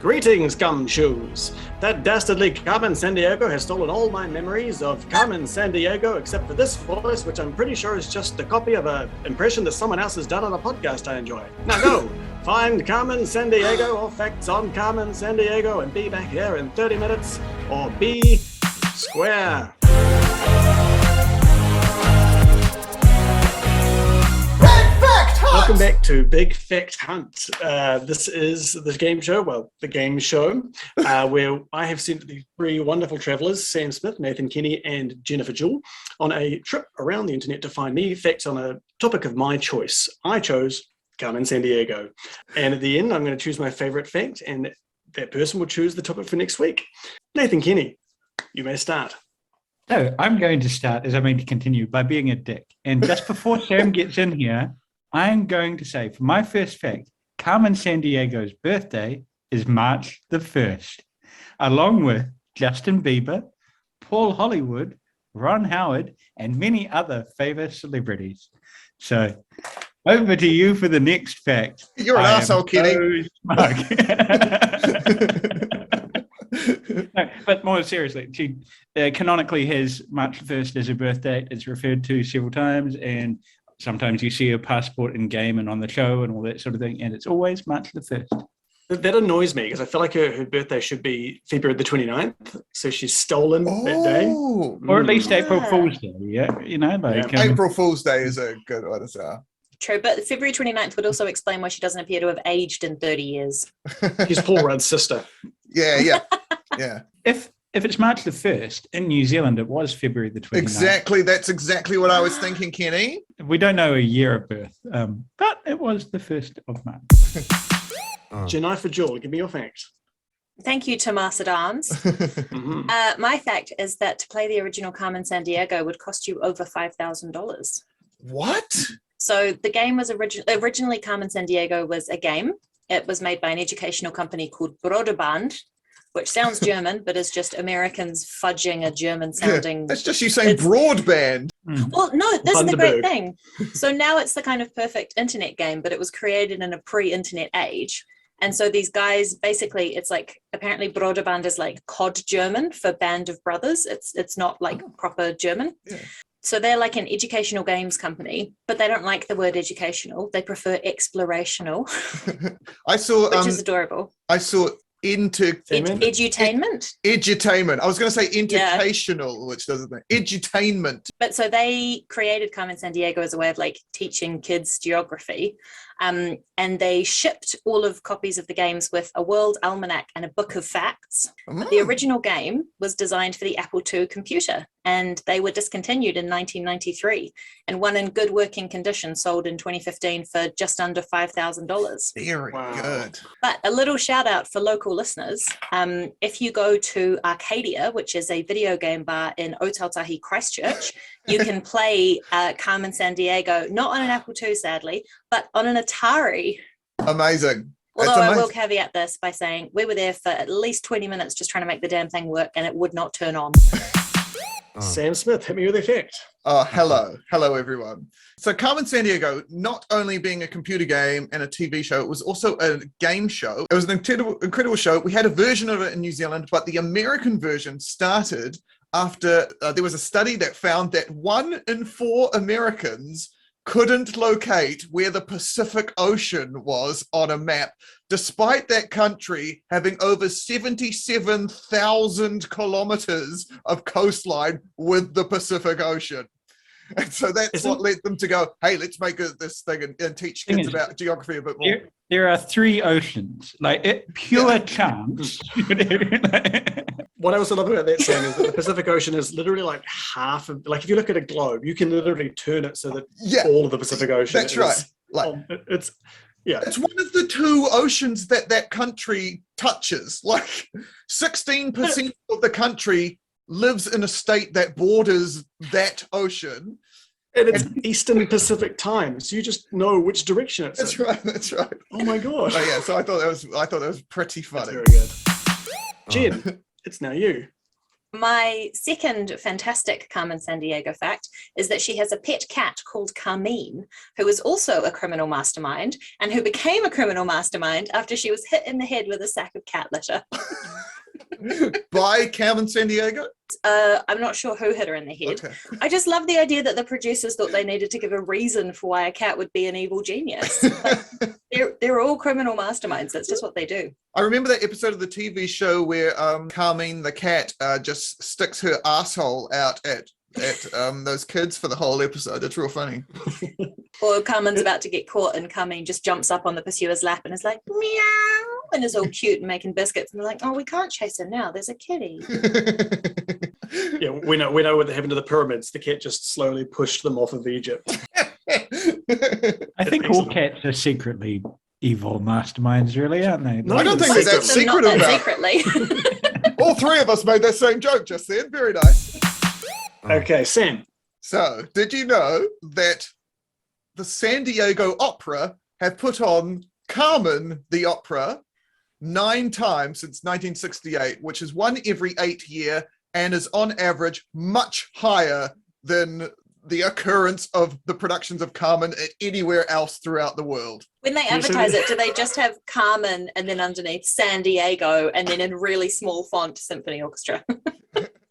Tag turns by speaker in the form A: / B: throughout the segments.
A: Greetings, gumshoes! That dastardly Carmen Sandiego has stolen all my memories of Carmen Sandiego, except for this voice, which I'm pretty sure is just a copy of an impression that someone else has done on a podcast I enjoy. Now go! Find Carmen Sandiego or facts on Carmen Sandiego and be back here in 30 minutes, or be square. Welcome back to Big Fact Hunt. This is the game show, where I have sent the three wonderful travelers, Sam Smith, Nathan Kenny, and Jennifer Jewell, on a trip around the internet to find me facts on a topic of my choice. I chose Carmen Sandiego. And at the end, I'm going to choose my favorite fact, and that person will choose the topic for next week. Nathan Kenny, you may start.
B: So I'm going to start, as I mean to continue, by being a dick. And just before Sam gets in here, I'm going to say, for my first fact, Carmen Sandiego's birthday is March the 1st, along with Justin Bieber, Paul Hollywood, Ron Howard, and many other famous celebrities. So, over to you for the next fact.
C: You're an asshole, Kenny.
B: No, but more seriously, she canonically has March the 1st as her birthday. It's referred to several times, and sometimes you see her passport in game and on the show and all that sort of thing, and it's always March the 1st.
A: That annoys me because I feel like her birthday should be February the 29th, so she's stolen that day.
B: Or at least April Fool's Day,
C: April Fool's Day is a good one as well.
D: True, but February 29th would also explain why she doesn't appear to have aged in 30 years.
A: She's Paul Rudd's sister.
C: Yeah.
B: If it's March the 1st, in New Zealand, it was February the 29th.
C: Exactly. That's exactly what I was thinking, Kenny.
B: We don't know a year of birth, but it was the 1st of March.
A: Jennifer Jewell, give me your fact.
D: Thank you, Tomas Adams. My fact is that to play the original Carmen Sandiego would cost you over $5,000.
C: What?
D: So the game was originally Carmen Sandiego was a game. It was made by an educational company called Broderband, which sounds German, but is just Americans fudging a German-sounding...
C: Yeah, that's just you saying broadband.
D: Well, no, this is the great thing. So now it's the kind of perfect internet game, but it was created in a pre-internet age. And so these guys, basically, it's like, apparently Broderband is like COD German for Band of Brothers. It's not like proper German. Yeah. So they're like an educational games company, but they don't like the word educational. They prefer explorational, which is adorable.
C: I saw
D: edutainment.
C: Edutainment. I was going to say educational, which doesn't make edutainment.
D: But so they created Carmen Sandiego as a way of like teaching kids geography. And they shipped all of copies of the games with a world almanac and a book of facts. But the original game was designed for the Apple II computer, and they were discontinued in 1993. And one in good working condition sold in 2015 for just under $5,000.
C: Very good.
D: But a little shout out for local listeners. If you go to Arcadia, which is a video game bar in Otautahi, Christchurch, you can play Carmen Sandiego, not on an Apple II, sadly, but on an Atari.
C: Amazing.
D: Although I will caveat this by saying we were there for at least 20 minutes just trying to make the damn thing work, and it would not turn on.
A: Sam Smith, hit me with a fact.
C: Hello, everyone. So Carmen Sandiego, not only being a computer game and a TV show, it was also a game show. It was an incredible show. We had a version of it in New Zealand, but the American version started after there was a study that found that 1 in 4 Americans couldn't locate where the Pacific Ocean was on a map, despite that country having over 77,000 kilometers of coastline with the Pacific Ocean. And so that's what led them to go, hey, let's make this thing and teach kids about geography a bit more.
B: There are 3 oceans, pure chance.
A: What I also love about that, Sam, is that the Pacific Ocean is literally like half of, like if you look at a globe, you can literally turn it so that all of the Pacific Ocean
C: That's right.
A: It's
C: one of the 2 oceans that country touches. Like 16% of the country lives in a state that borders that ocean.
A: And it's Eastern Pacific time, so you just know which direction it's
C: in. That's right.
A: Oh my god.
C: So I thought that was pretty funny.
A: That's very good. Jen, it's now you.
D: My second fantastic Carmen Sandiego fact is that she has a pet cat called Carmen, who is also a criminal mastermind and who became a criminal mastermind after she was hit in the head with a sack of cat litter.
C: By Carmen Sandiego?
D: I'm not sure who hit her in the head.
C: Okay.
D: I just love the idea that the producers thought they needed to give a reason for why a cat would be an evil genius. They're all criminal masterminds. That's just what they do.
C: I remember that episode of the TV show where Carmen the cat just sticks her asshole out at those kids for the whole episode. It's real funny.
D: Or Carmen's about to get caught and Carmen just jumps up on the pursuer's lap and is like, meow, and is all cute and making biscuits. And they're like, oh, we can't chase her now. There's a kitty.
A: Yeah, we know what happened to the pyramids. The cat just slowly pushed them off of Egypt.
B: I think all cats are secretly evil masterminds, really, aren't they?
C: I don't think there's that secret about
D: secretly.
C: All three of us made that same joke just then. Very nice.
A: Okay, Sam.
C: So, did you know that the San Diego Opera have put on Carmen the Opera 9 times since 1968, which is one every 8 years, and is on average much higher than the occurrence of the productions of Carmen anywhere else throughout the world.
D: When they advertise it, do they just have Carmen and then underneath San Diego and then in really small font Symphony Orchestra?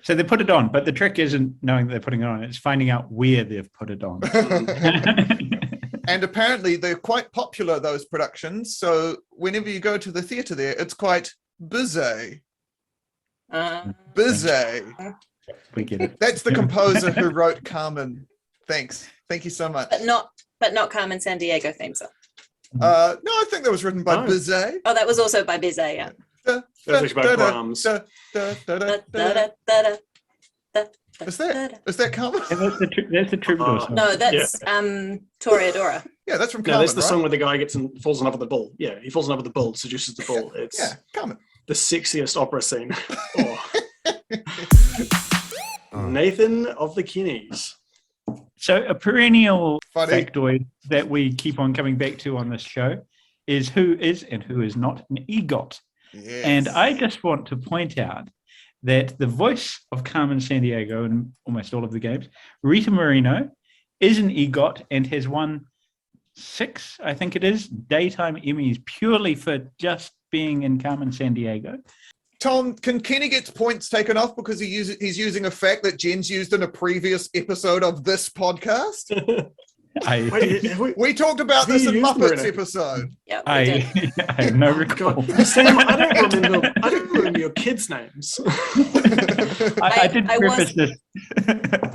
B: So they put it on, but the trick isn't knowing that they're putting it on, it's finding out where they've put it on.
C: And apparently they're quite popular, those productions. So whenever you go to the theatre there, it's quite busy. Busy.
B: We get it.
C: That's the composer who wrote Carmen. Thanks. Thank you so much.
D: But not Carmen Sandiego theme song.
C: No, I think that was written by Bizet.
D: Oh, that was also by Bizet, yeah.
A: That was actually by Brahms.
C: Is that Carmen?
B: That's the troubadour song.
D: No, that's Toreadora.
C: Yeah, that's from
A: No,
C: Carmen,
A: that's the
C: right?
A: song where the guy falls in love with the bull. Yeah, he falls in love with the bull, seduces the bull. It's
C: Carmen.
A: the sexiest opera scene. Nathan of the Kinneys.
B: So a perennial
C: Funny.
B: factoid that we keep on coming back to on this show is who is and who is not an EGOT.
C: Yes.
B: And I just want to point out that the voice of Carmen Sandiego in almost all of the games, Rita Moreno, is an EGOT and has won 6, I think it is, daytime Emmys purely for just being in Carmen Sandiego.
C: Tom, can Kenny get points taken off because he's using a fact that Jen's used in a previous episode of this podcast? We talked about this in Muppets episode.
D: Yeah,
B: I have no recall.
A: Sam, I don't remember your kids' names.
B: I did preface this.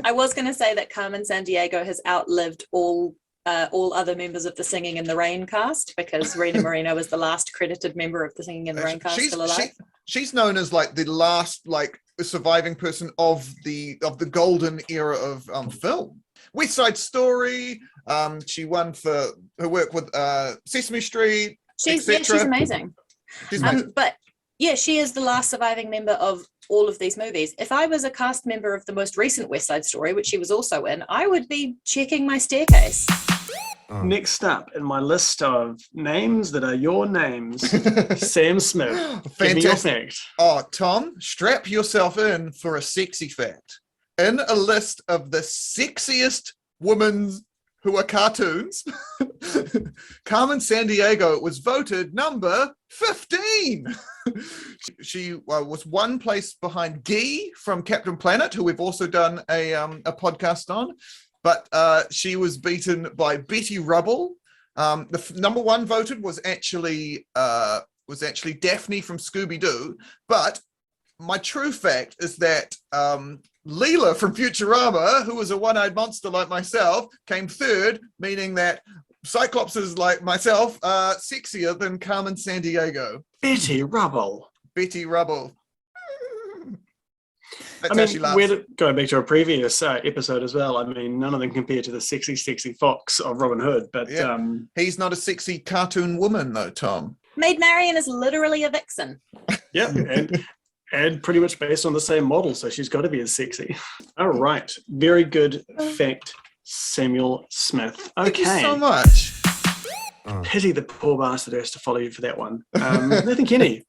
D: I was going to say that Carmen Sandiego has outlived all other members of the Singing in the Rain cast because Rita Moreno was the last credited member of the Singing in the Rain cast still alive.
C: She's known as like the last surviving person of the golden era of film. West Side Story. She won for her work with Sesame Street.
D: She's amazing. But yeah, she is the last surviving member of all of these movies. If I was a cast member of the most recent West Side Story, which she was also in, I would be checking my staircase.
A: Next up in my list of names that are your names, Sam Smith. Give me your fact.
C: Oh, Tom, strap yourself in for a sexy fact. In a list of the sexiest women who are cartoons, Carmen Sandiego was voted number 15. She was one place behind Guy from Captain Planet, who we've also done a podcast on. But she was beaten by Betty Rubble. The number 1 voted was actually Daphne from Scooby-Doo. But my true fact is that Leela from Futurama, who was a one-eyed monster like myself, came 3rd, meaning that Cyclopses like myself are sexier than Carmen Sandiego.
A: Betty Rubble.
C: Betty Rubble.
A: Going back to a previous episode as well, I mean, none of them compare to the sexy fox of Robin Hood, but
C: he's not a sexy cartoon woman though, Tom.
D: Maid Marian is literally a vixen.
A: Yeah, and pretty much based on the same model, so she's got to be as sexy. All right, very good fact, Samuel Smith. Okay.
C: Thank you so much.
A: Pity the poor bastard has to follow you for that one. Nathan Kenny.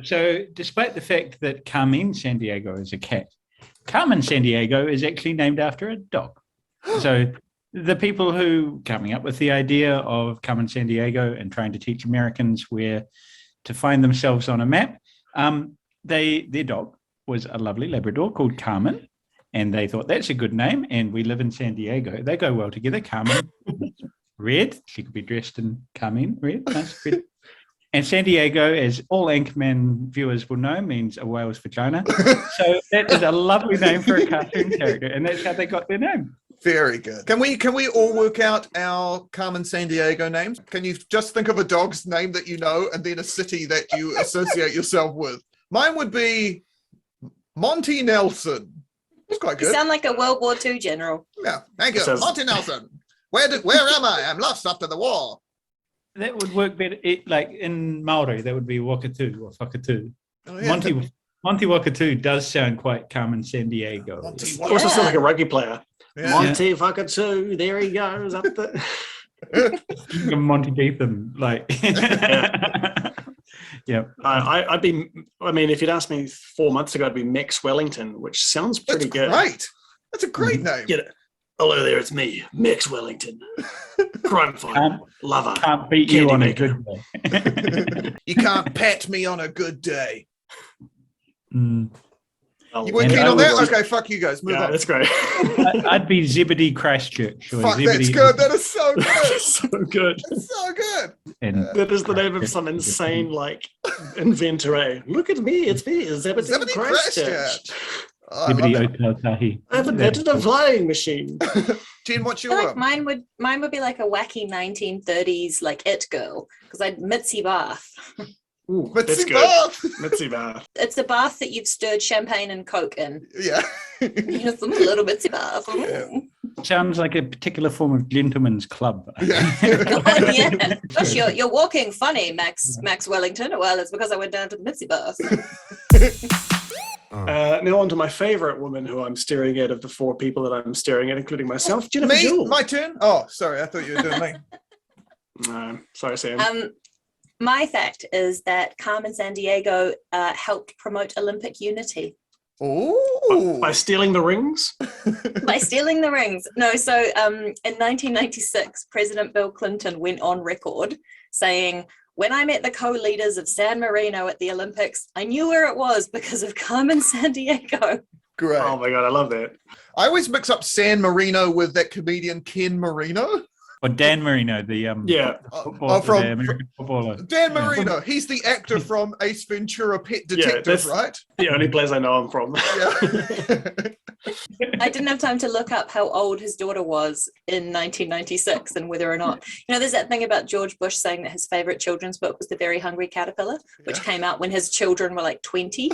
B: So despite the fact that Carmen Sandiego is a cat, Carmen Sandiego is actually named after a dog. So the people who coming up with the idea of Carmen Sandiego and trying to teach Americans where to find themselves on a map, their dog was a lovely Labrador called Carmen, and they thought that's a good name, and we live in San Diego. They go well together. Carmen, red. She could be dressed in Carmen, red. Nice, red. And San Diego, as all Anchorman viewers will know, means a whale's vagina. So that is a lovely name for a cartoon character, and that's how they got their name.
C: Very good. Can we all work out our Carmen Sandiego names? Can you just think of a dog's name that you know and then a city that you associate yourself with? Mine would be Monty Nelson. It's quite good.
D: You sound like a World War II general.
C: Yeah, thank you. Monty Nelson. Where am I? I'm lost after the war.
B: That would work better. Like in Maori, that would be Wakatu or Whakatu.
C: Oh, yeah.
B: Monty Wakatu does sound quite Carmen Sandiego.
C: Monty
A: Also sounds like a rugby player.
C: Yeah.
A: Monty Wakatu, there he goes up the.
B: Monty Beetham, like. Yeah.
A: I'd be. I mean, if you'd asked me 4 months ago, I'd be Max Wellington, which sounds pretty good.
C: Great. That's a great name.
A: Get it. Hello there, it's me, Max Wellington. Crime fighter, lover.
B: Can't beat you on a good day.
C: You can't pat me on a good day.
B: Mm.
A: Well,
C: You weren't keen on that? Okay, fuck you guys. Move on.
A: That's great.
B: I'd be Zebedee Christchurch. Or
C: Fuck,
B: Zebedee.
C: that's good. That is so good.
A: So good.
C: That's so good.
B: And
A: That is the name of some insane inventor. Eh? Look at me, it's me, Zebedee Christchurch.
C: Oh,
B: Zebedee Otautahi.
A: I've invented a flying machine.
C: Jen, what's
D: I feel
C: your
D: like mine would be like a wacky 1930s like it girl, because I'd Mitzi Bath.
A: Ooh,
C: Mitzi
A: that's good.
C: Bath.
A: Mitzi Bath.
D: It's a bath that you've stirred champagne and Coke in.
C: Yeah.
D: Yes, I'm a little Mitzi Bath.
C: Yeah.
B: Sounds like a particular form of gentleman's club.
C: Yeah.
D: Oh, yeah. Gosh, you're walking funny, Max Wellington. Well, it's because I went down to the Mitzi Bath.
A: Now on to my favourite woman who I'm staring at of the four people that I'm staring at, including myself, Jennifer
C: Me?
A: Jewell.
C: My turn? Oh, sorry. I thought you were doing me.
A: Sorry, Sam.
D: My fact is that Carmen Sandiego helped promote Olympic unity.
C: Oh.
A: By stealing the rings?
D: By stealing the rings. No, so in 1996, President Bill Clinton went on record saying, "When I met the co-leaders of San Marino at the Olympics, I knew where it was because of Carmen Sandiego."
C: Great.
A: Oh my God, I love that.
C: I always mix up San Marino with that comedian Ken Marino.
B: Or Dan Marino, the American footballer.
C: Dan Marino. He's the actor from Ace Ventura: Pet Detective, right?
A: The only place I know him from.
C: Yeah.
D: I didn't have time to look up how old his daughter was in 1996 and whether or not, there's that thing about George Bush saying that his favorite children's book was The Very Hungry Caterpillar, which came out when his children were like 20.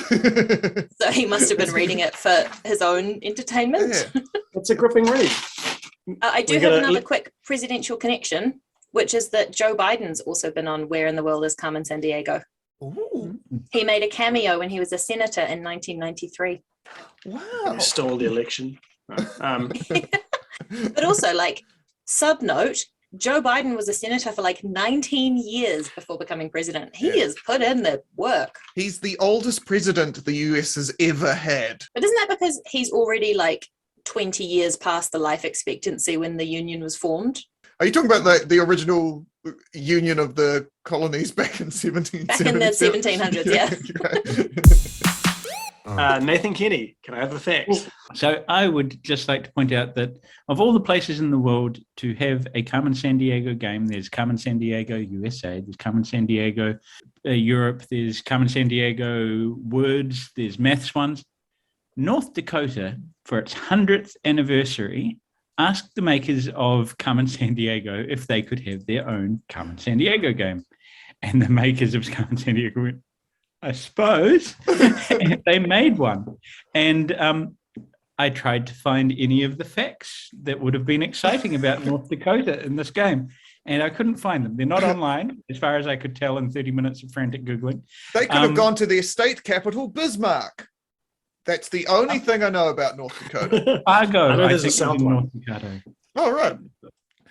D: So he must have been reading it for his own entertainment.
C: Yeah.
A: It's a gripping read.
D: I do have another quick presidential connection, which is that Joe Biden's also been on Where in the World is Carmen Sandiego.
C: Ooh.
D: He made a cameo when he was a senator in 1993.
C: Wow.
A: He stole the election.
D: But also, sub note, Joe Biden was a senator for 19 years before becoming president. He has put in the work.
C: He's the oldest president the US has ever had.
D: But isn't that because he's already 20 years past the life expectancy when the union was formed?
C: Are you talking about the original union of the colonies back in 1700s?
D: Back in the 1700s, yeah.
A: Nathan Kenny, can I have a fact?
B: So I would just like to point out that of all the places in the world to have a Carmen Sandiego game, there's Carmen Sandiego USA, there's Carmen Sandiego Europe, there's Carmen Sandiego Words, there's maths ones. North Dakota, for its 100th anniversary, asked the makers of Carmen Sandiego if they could have their own Carmen Sandiego game. And the makers of Carmen Sandiego went, I suppose. And they made one. And I tried to find any of the facts that would have been exciting about North Dakota in this game. And I couldn't find them. They're not online, as far as I could tell in 30 minutes of frantic Googling.
C: They could have gone to their state capital, Bismarck. That's the only thing I know about North Dakota.
B: Fargo,
A: I know there's
B: think,
A: a South
B: is in
A: one.
B: North Dakota.
C: Oh, right.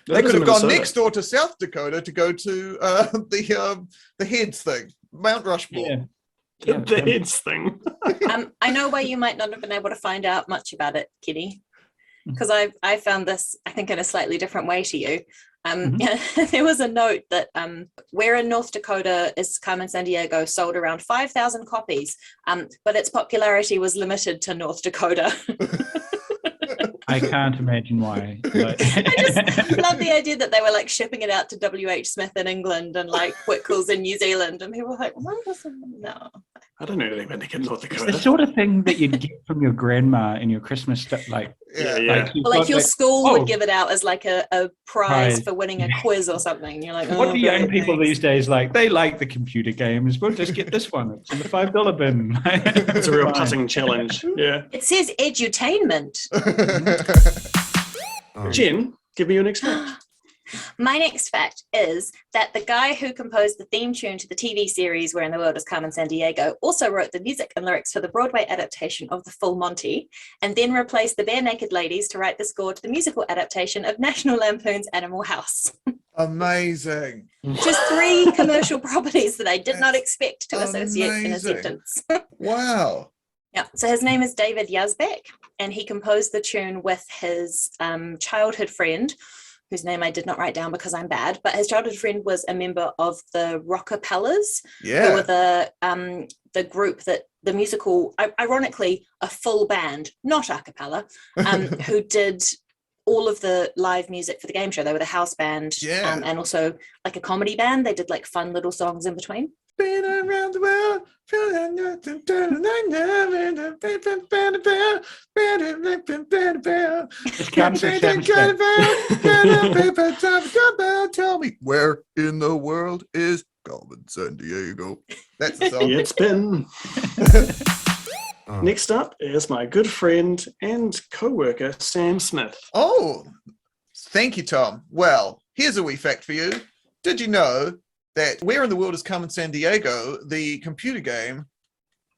C: They
A: That
C: could
A: is
C: have gone
A: Minnesota.
C: next door to South Dakota to go to the heads thing. Mount Rushmore.
B: Yeah.
A: The heads thing.
D: I know why you might not have been able to find out much about it, Kitty, because I found this, I think, in a slightly different way to you. There was a note that where in North Dakota is Carmen Sandiego sold around 5,000 copies, but its popularity was limited to North Dakota.
B: I can't imagine why. But...
D: I just love the idea that they were like shipping it out to W.H. Smith in England and like Whitcoulls in New Zealand, and people were like, no.
A: I don't know anything about Nick in North
B: It's
A: Dakota.
B: the sort of thing that you'd get from your grandma in your Christmas stuff. Like,
D: Like your school would give it out as like a prize for winning a quiz or something. You're like,
B: what do young people these days like? They like the computer games. We'll just get this one. It's in the $5 bin.
A: It's a real putting challenge. Yeah.
D: It says edutainment.
A: Jen, give me your next fact.
D: My next fact is that the guy who composed the theme tune to the TV series Where in the World is Carmen Sandiego also wrote the music and lyrics for the Broadway adaptation of The Full Monty, and then replaced the Bare Naked Ladies to write the score to the musical adaptation of National Lampoon's Animal House.
C: Amazing.
D: Just 3 commercial properties that I did not expect to associate in a sentence.
C: Wow.
D: Yeah, so his name is David Yazbek, and he composed the tune with his childhood friend, whose name I did not write down because I'm bad, but his childhood friend was a member of the Rockapellas, who were the group that the musical, ironically, a full band, not a cappella, who did all of the live music for the game show. They were the house band, and also like a comedy band. They did like fun little songs in between.
C: Been around the world, tell me where in the world is Carmen Sandiego? That's the song.
A: It's been. Next up is my good friend and co-worker, Sam Smith.
C: Oh, thank you, Tom. Well, here's a wee fact for you. Did you know that Where in the World is Carmen Sandiego, the computer game,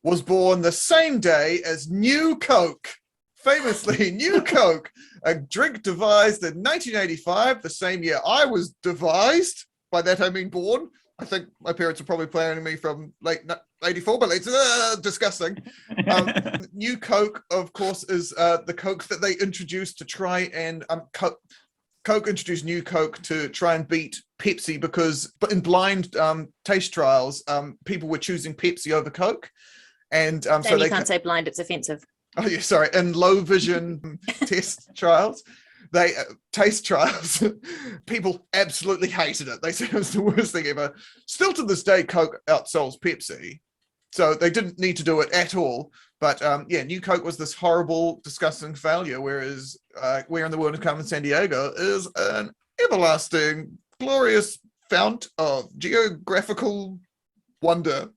C: was born the same day as New Coke? Famously, New Coke, a drink devised in 1985, the same year I was devised. By that I mean born. I think my parents are probably planning me from late 84, but it's disgusting. New Coke, of course, is the Coke that they introduced to try and Coke introduced New Coke to try and beat Pepsi because in blind taste trials, people were choosing Pepsi over Coke. And so
D: you can't say blind, it's offensive.
C: Oh, yeah, sorry. In low vision test trials, taste trials, people absolutely hated it. They said it was the worst thing ever. Still to this day, Coke outsells Pepsi. So they didn't need to do it at all. But New Coke was this horrible, disgusting failure, whereas Where in the World is Carmen Sandiego is an everlasting, glorious fount of geographical wonder.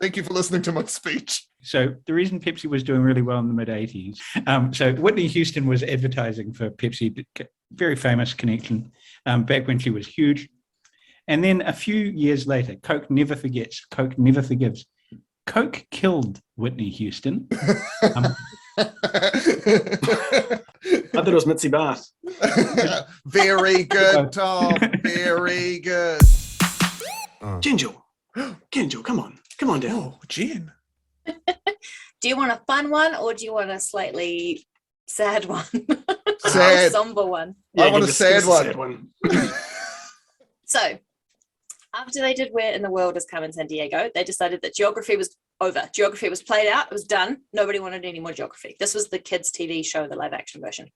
C: Thank you for listening to my speech.
B: So the reason Pepsi was doing really well in the mid-'80s, so Whitney Houston was advertising for Pepsi, very famous connection, back when she was huge. And then a few years later, Coke never forgets, Coke never forgives. Coke killed Whitney Houston.
A: I thought it was Mitzi Bath.
C: Very good, Tom. Very good.
A: Jen Jewell. Jen Jewell, come on down.
C: Oh, Jen.
D: Do you want a fun one or do you want a slightly sad one?
C: Sad.
D: A somber one.
C: I want a sad one.
D: So, after they did Where in the World is Carmen Sandiego, they decided that geography was over. Geography was played out. It was done. Nobody wanted any more geography. This was the kids' TV show, the live action version.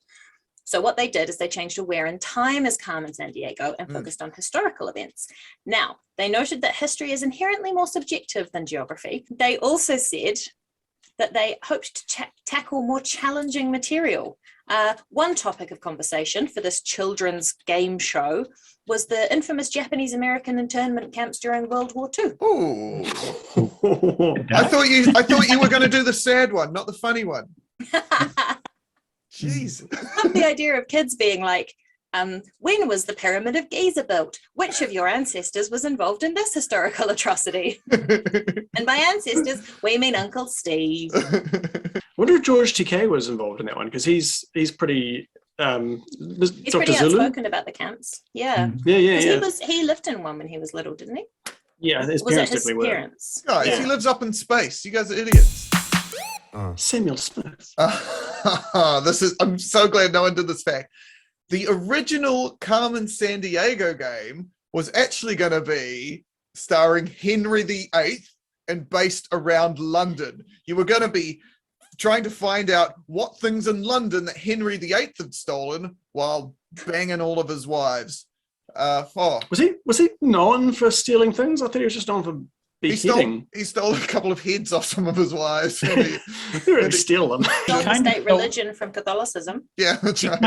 D: So what they did is they changed to Where in Time is Carmen Sandiego and focused on historical events. Now, they noted that history is inherently more subjective than geography. They also said that they hoped to tackle more challenging material. One topic of conversation for this children's game show was the infamous Japanese-American internment camps during World War II.
C: Oh, I thought you were going to do the sad one, not the funny one. Jeez.
D: I love the idea of kids being like, when was the Pyramid of Giza built? Which of your ancestors was involved in this historical atrocity? And by ancestors, we mean Uncle Steve.
A: I wonder if George Takei was involved in that one, because he's pretty...
D: he's
A: Dr.
D: pretty
A: Zulu?
D: outspoken about the camps. Yeah.
A: Yeah.
D: He lived in one when he was little, didn't he?
A: Yeah, his
D: Was it
A: parents
D: his
A: definitely were.
D: parents?
C: Guys,
A: Yeah.
C: he lives up in space. You guys are idiots.
A: Samuel Smith.
C: I'm so glad no one did this fact. The original Carmen Sandiego game was actually going to be starring Henry VIII and based around London. You were going to be trying to find out what things in London that Henry VIII had stolen while banging all of his wives.
A: Was he known for stealing things? I thought he was just known for beheading.
C: He stole a couple of heads off some of his wives.
A: He didn't really steal them.
D: Stole the
B: kind of
D: state
B: stole-
D: religion from Catholicism.
C: Yeah, that's right.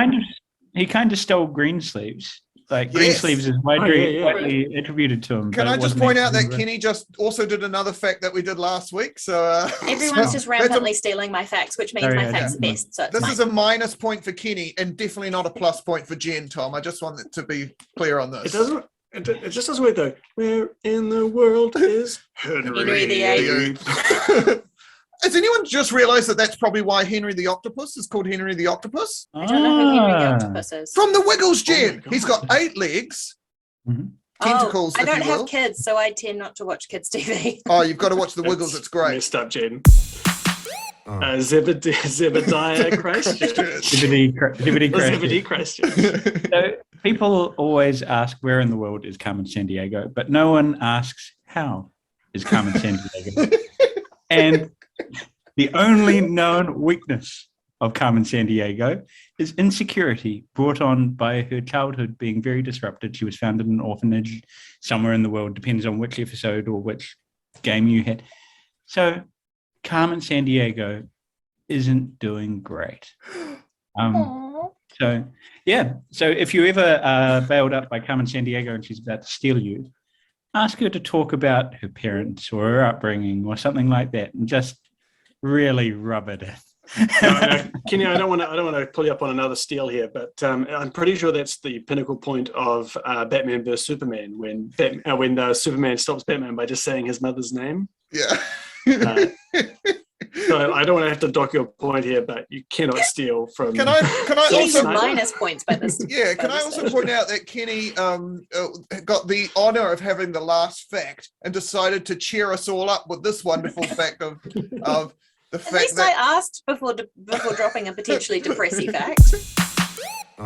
B: He kind of stole Greensleeves. Like
C: Yes.
B: Greensleeves is widely
A: yeah.
B: attributed to him.
C: Can
B: but
C: I
B: it
C: just
B: wasn't
C: point out that
B: actually-
C: Kenny just also did another fact that we did last week? So
D: Everyone's
C: so
D: just rampantly stealing my facts, which means
B: Sorry,
D: my
B: I
D: facts are
B: don't know.
D: best. So it's
C: this
D: fine.
C: is a minus point for Kenny and definitely not a plus point for Jen, Tom. I just want it to be clear on this.
A: It just doesn't work though. Where in the world is
D: Henry VIII?
C: Has anyone just realized that that's probably why Henry the Octopus is called Henry the Octopus?
D: I don't know who Henry the
B: Ah.
D: Octopus is.
C: From the Wiggles,
A: Oh my
C: Jen.
A: God.
C: He's got 8 legs,
B: Mhm.
C: tentacles,
D: I
C: if
D: don't
C: you will.
D: have kids, so I tend not to watch kids' TV.
C: Oh, you've got to watch the Wiggles. It's great.
A: Messed up, Jen. Zebediah Christchurch.
B: Zebedee
A: Zebedee
B: Christchurch.
A: Christchurch.
B: So people always ask where in the world is Carmen Sandiego, but no one asks how is Carmen Sandiego. And the only known weakness of Carmen Sandiego is insecurity brought on by her childhood being very disrupted. She was found in an orphanage somewhere in the world, depends on which episode or which game you had. So Carmen Sandiego isn't doing great. So if you ever are bailed up by Carmen Sandiego and she's about to steal you, ask her to talk about her parents or her upbringing or something like that, and just really rub it in.
A: No, Kenny, I don't want to pull you up on another steal here, but I'm pretty sure that's the pinnacle point of Batman vs Superman when Superman stops Batman by just saying his mother's name.
C: Yeah.
A: So I don't want to have to dock your point here, but you cannot steal from.
C: Can I
D: Getting
C: also
D: some minus points by this.
C: Yeah, can I also point out that Kenny got the honor of having the last fact and decided to cheer us all up with this wonderful fact of the
D: At
C: fact
D: least
C: that
D: I asked before dropping a potentially depressing fact.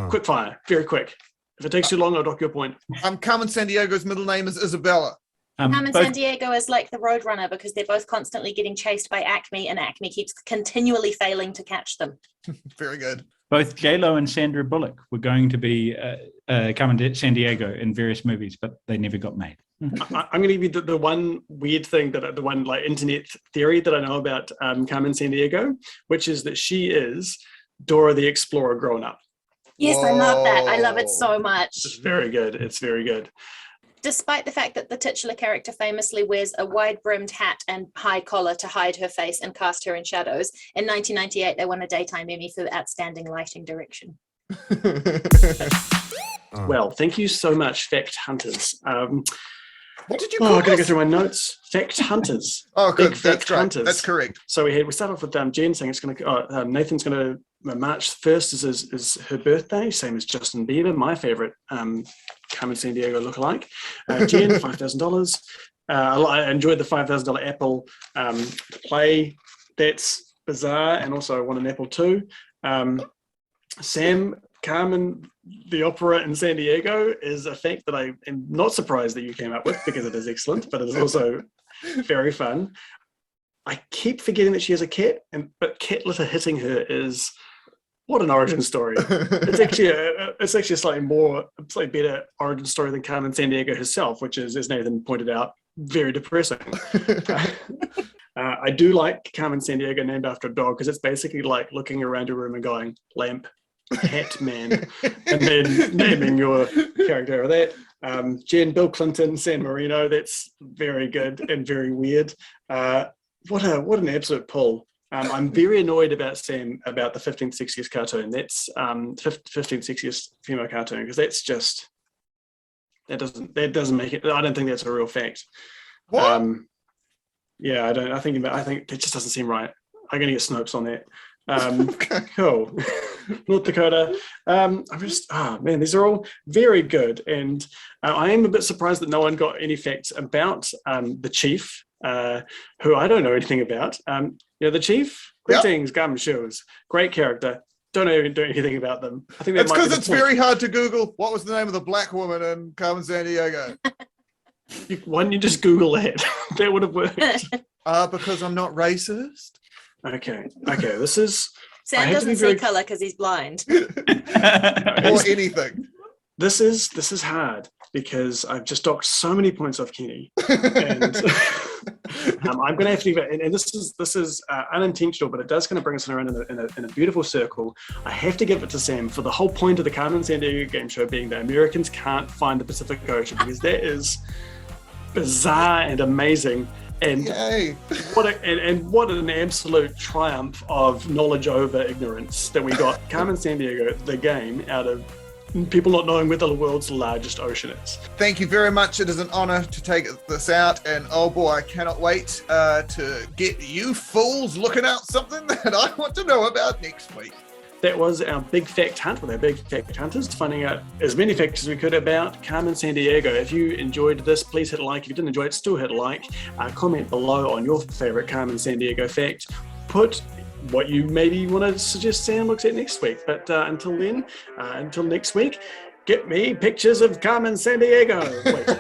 A: Quick fire, very quick. If it takes too long, I'll dock your point.
C: Carmen Sandiego's middle name is Isabella.
D: Carmen
B: Both-
D: Sandiego is like the Roadrunner because they're both constantly getting chased by Acme, and Acme keeps continually failing to catch them.
C: Very good.
B: Both J-Lo and Sandra Bullock were going to be Carmen Sandiego in various movies, but they never got made.
A: I'm going to give you the one weird thing the one like internet theory that I know about Carmen Sandiego, which is that she is Dora the Explorer grown up.
D: Yes, I love that. I love it
C: Whoa.
D: so much.
A: It's very good. It's very good.
D: Despite the fact that the titular character famously wears a wide-brimmed hat and high collar to hide her face and cast her in shadows, in 1998 they won a Daytime Emmy for outstanding lighting direction.
A: Well, thank you so much, Fact Hunters.
C: What did you
A: Oh,
C: call
A: I'm going to go
C: us?
A: through my notes. Fact Hunters.
C: Oh, good.
A: Big
C: That's
A: fact
C: great.
A: hunters.
C: That's correct.
A: So we start off with Jen saying it's going to. Nathan's going to March 1st is her birthday, same as Justin Bieber, my favorite Carmen Sandiego lookalike. Jen, $5,000. I enjoyed the $5,000 Apple Play. That's bizarre, and also I want an Apple too. Sam, Carmen, the opera in San Diego is a fact that I am not surprised that you came up with because it is excellent, but it is also very fun. I keep forgetting that she has a cat, but cat litter hitting her is what an origin story. It's actually a slightly better origin story than Carmen Sandiego herself, which is, as Nathan pointed out, very depressing. I do like Carmen Sandiego named after a dog because it's basically like looking around your room and going lamp, cat, man, and then naming your character of that. Jen, Bill Clinton, San Marino. That's very good and very weird. What an absolute pull. I'm very annoyed about Sam about the 15th, 60th cartoon. That's 15th, 60th female cartoon because that's just that doesn't make it. I don't think that's a real fact.
C: What?
A: Yeah, I think it just doesn't seem right. I'm gonna get Snopes on that. Cool. North Dakota. Man, these are all very good. And I am a bit surprised that no one got any facts about the chief, who I don't know anything about. The chief, greetings, Gum Shoes. Great character. Don't even do anything about them. I think
C: that's because it's very hard to Google what was the name of the black woman in Carmen Sandiego.
A: Why don't you just Google that? That would have worked.
C: Because I'm not racist.
A: Okay. This is...
D: Sam doesn't see color because he's blind.
C: Or anything.
A: This is hard because I've just docked so many points off Kenny. And I'm going to have to give it... And this is unintentional, but it does kind of bring us around in a beautiful circle. I have to give it to Sam for the whole point of the Carmen Sandiego game show being that Americans can't find the Pacific Ocean, because that is bizarre and amazing. And what an absolute triumph of knowledge over ignorance that we got Carmen Sandiego, the game, out of people not knowing where the world's largest ocean is.
C: Thank you very much. It is an honor to take this out. And oh boy, I cannot wait to get you fools looking out something that I want to know about next week.
A: That was our big fact hunt with our big fact hunters, finding out as many facts as we could about Carmen Sandiego. If you enjoyed this, please hit like. If you didn't enjoy it, still hit like. Comment below on your favorite Carmen Sandiego fact. Put what you maybe want to suggest Sam looks at next week. But until then, until next week, get me pictures of Carmen Sandiego. Wait.